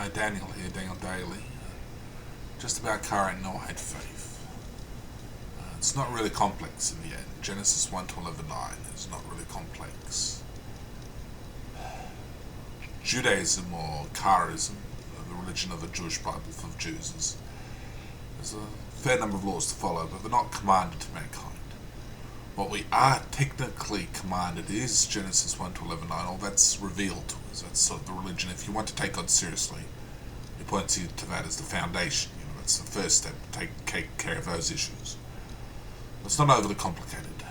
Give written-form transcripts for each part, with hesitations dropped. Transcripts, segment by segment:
Hi, Daniel here, Daniel Daly. Just about Karaite Noahide faith. It's not really complex in the end. Genesis 1 to 11:9 is not really complex. Judaism or Karaism, the religion of the Jewish Bible for Jews, there's a fair number of laws to follow, but they're not commanded to mankind. What we are technically commanded is Genesis 1 to 11:9. All that's revealed to us. That's sort of the religion. If you want to take God seriously, he points you to that as the foundation. That's the first step. Take care of those issues. It's not overly complicated.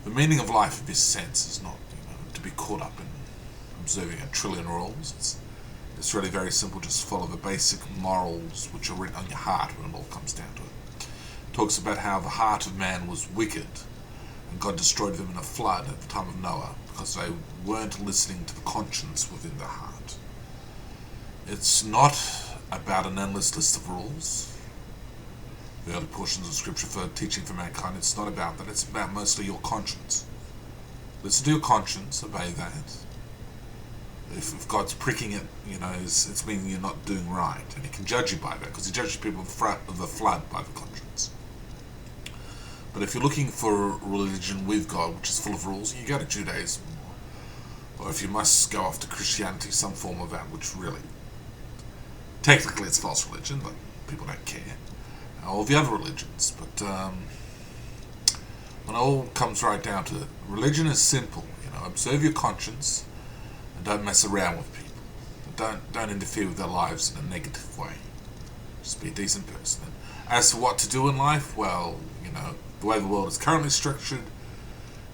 The meaning of life in this sense is not, to be caught up in observing a trillion rules. It's really very simple. Just follow the basic morals which are written on your heart when it all comes down to it. It talks about how the heart of man was wicked, and God destroyed them in a flood at the time of Noah because they weren't listening to the conscience within their heart. It's not about an endless list of rules. The early portions of scripture for teaching for mankind, it's not about that. It's about mostly your conscience. Listen to your conscience, obey that. If God's pricking it, it's meaning you're not doing right, and he can judge you by that, because he judges people of the flood by the conscience. But if you're looking for a religion with God, which is full of rules, you go to Judaism, or if you must go off to Christianity, some form of that, which really, technically it's false religion, but people don't care. All the other religions, but when it all comes right down to it, religion is simple. Observe your conscience and don't mess around with people. Don't interfere with their lives in a negative way. Just be a decent person. And as for what to do in life, well, the way the world is currently structured,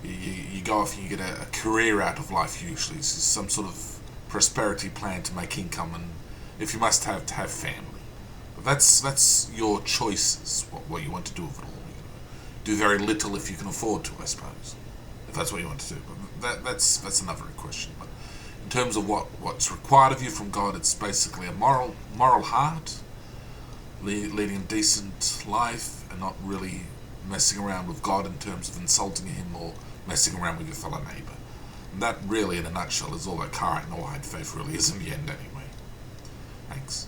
you go off and you get a career out of life usually. It's some sort of prosperity plan to make income, and if you must have to have family. But that's your choices, what you want to do with it all. Do very little if you can afford to, I suppose, if that's what you want to do. But that's another question. But in terms of what's required of you from God, it's basically a moral heart, leading a decent life, and not really messing around with God in terms of insulting him or messing around with your fellow neighbour. And that really, in a nutshell, is all that Karaite Noahide faith really is in the end anyway. Thanks.